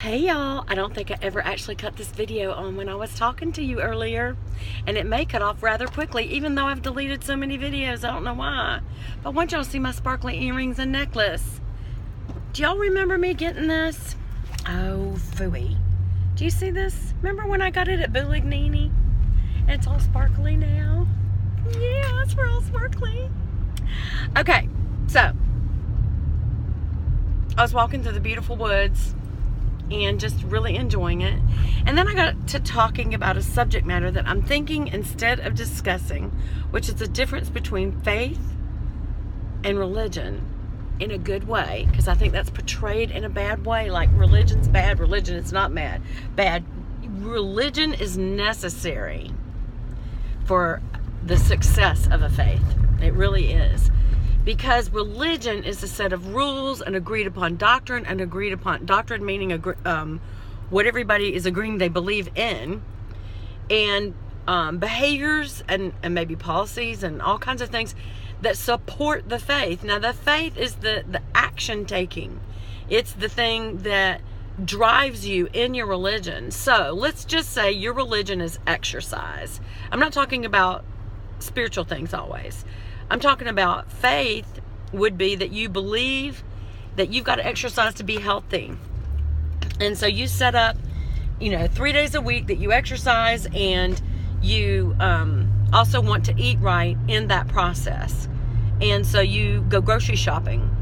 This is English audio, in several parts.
Hey y'all, I don't think I ever actually cut this video on when I was talking to you earlier, and it may cut off rather quickly even though I've deleted so many videos. I don't know why, but I want y'all to see my sparkly earrings and necklace. Do y'all remember me getting this? Oh phooey. Do you see this? Remember when I got it at Bullignini? And it's all sparkly now. Yeah, it's real sparkly. Okay, so I was walking through the beautiful woods and just really enjoying it. And then I got to talking about a subject matter that I'm thinking instead of discussing, which is the difference between faith and religion in a good way, because I think that's portrayed in a bad way, like religion's bad. Religion is not bad. Religion is necessary for the success of a faith. It really is. Because religion is a set of rules and agreed upon doctrine, and agreed upon doctrine meaning what everybody is agreeing they believe in, and behaviors and maybe policies and all kinds of things that support the faith. Now the faith is the action taking. It's the thing that drives you in your religion. So let's just say your religion is exercise. I'm not talking about spiritual things always. I'm talking about faith would be that you believe that you've got to exercise to be healthy. And so you set up, 3 days a week that you exercise, and you also want to eat right in that process. And so you go grocery shopping,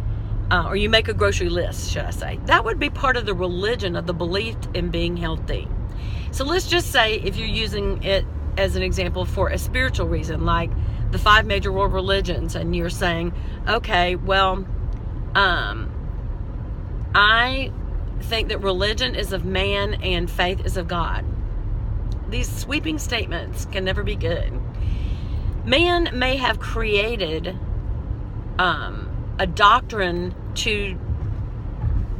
or you make a grocery list, should I say. That would be part of the religion of the belief in being healthy. So let's just say if you're using it as an example for a spiritual reason, like the 5 major world religions, and you're saying, okay, well, I think that religion is of man and faith is of God. These sweeping statements can never be good. Man may have created a doctrine to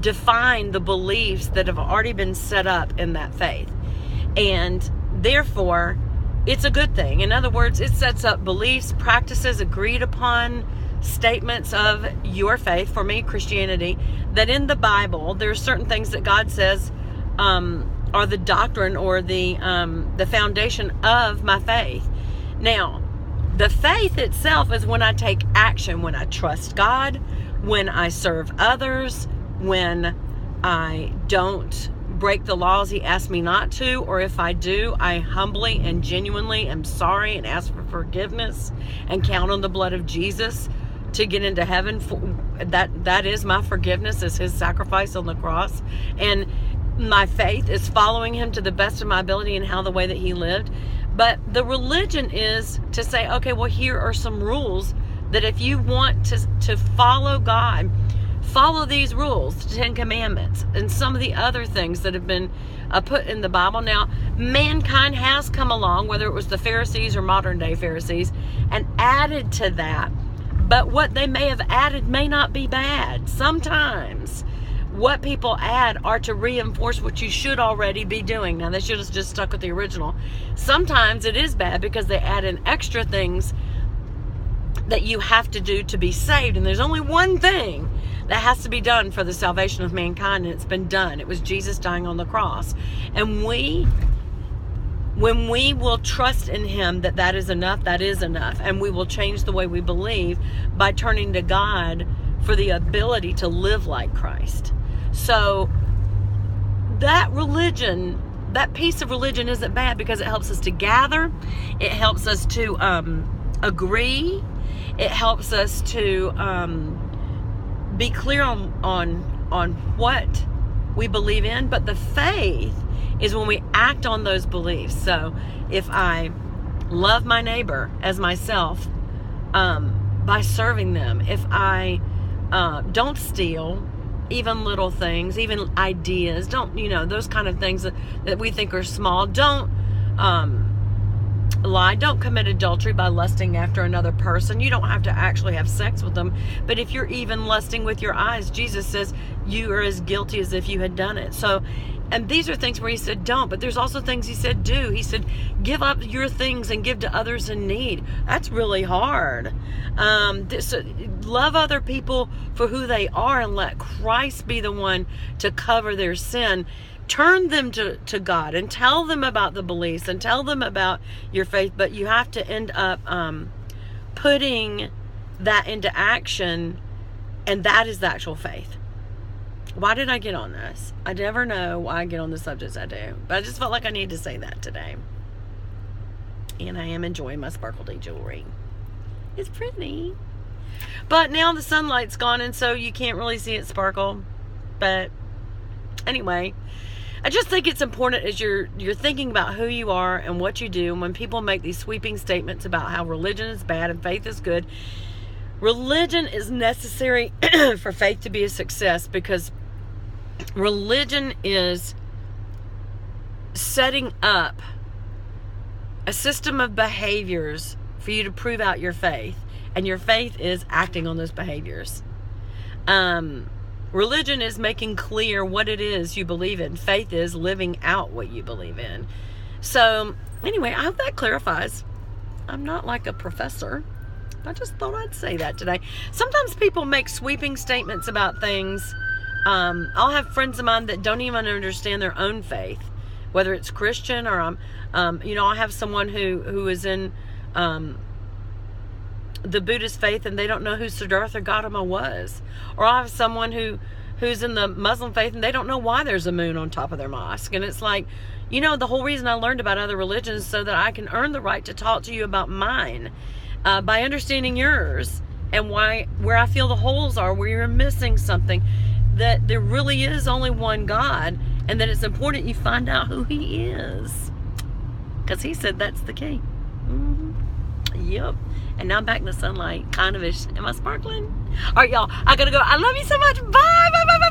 define the beliefs that have already been set up in that faith, and therefore it's a good thing. In other words, it sets up beliefs, practices, agreed upon statements of your faith, for me, Christianity, that in the Bible, there are certain things that God says are the doctrine or the foundation of my faith. Now, the faith itself is when I take action, when I trust God, when I serve others, when I don't break the laws He asked me not to, or if I do, I humbly and genuinely am sorry and ask for forgiveness and count on the blood of Jesus to get into heaven. That is my forgiveness, is His sacrifice on the cross, and my faith is following Him to the best of my ability and how the way that He lived. But the religion is to say, okay, well, here are some rules that if you want to follow God, follow these rules, the 10 Commandments, and some of the other things that have been put in the Bible. Now, mankind has come along, whether it was the Pharisees or modern day Pharisees, and added to that. But what they may have added may not be bad. Sometimes what people add are to reinforce what you should already be doing. Now, they should have just stuck with the original. Sometimes it is bad because they add in extra things that you have to do to be saved. And there's only one thing that has to be done for the salvation of mankind, and it's been done. It was Jesus dying on the cross. And when we will trust in Him that is enough, that is enough. And we will change the way we believe by turning to God for the ability to live like Christ. So that religion, that piece of religion isn't bad because it helps us to gather. It helps us to agree. It helps us to be clear on what we believe in. But the faith is when we act on those beliefs. So if I love my neighbor as myself by serving them, if I don't steal, even little things, even ideas, don't, those kind of things that we think are small, don't lie, don't commit adultery by lusting after another person. You don't have to actually have sex with them, but if you're even lusting with your eyes, Jesus says you are as guilty as if you had done it. So And these are things where he said don't, but there's also things he said do. He said give up your things and give to others in need. That's really hard. So love other people for who they are and let Christ be the one to cover their sin. Turn them to God and tell them about the beliefs and tell them about your faith, but you have to end up putting that into action, and that is the actual faith. Why did I get on this? I never know why I get on the subjects I do, but I just felt like I needed to say that today. And I am enjoying my sparkly jewelry. It's pretty. But now the sunlight's gone, and so you can't really see it sparkle. But anyway, I just think it's important as you're thinking about who you are and what you do, and when people make these sweeping statements about how religion is bad and faith is good, religion is necessary for faith to be a success, because religion is setting up a system of behaviors for you to prove out your faith, and your faith is acting on those behaviors. Religion is making clear what it is you believe in. Faith is living out what you believe in. So anyway, I hope that clarifies. I'm not like a professor. I just thought I'd say that today. Sometimes people make sweeping statements about things. I'll have friends of mine that don't even understand their own faith, whether it's Christian or I have someone who is in the Buddhist faith and they don't know who Siddhartha Gautama was, or I have someone who's in the Muslim faith and they don't know why there's a moon on top of their mosque. And it's like, the whole reason I learned about other religions is so that I can earn the right to talk to you about mine. By understanding yours and where I feel the holes are, where you're missing something, that there really is only one God, and that it's important you find out who he is, because he said that's the key. Yep. And now I'm back in the sunlight, kind of ish. Am I sparkling? All right, y'all, I gotta go. I love you so much. Bye, bye, bye, bye.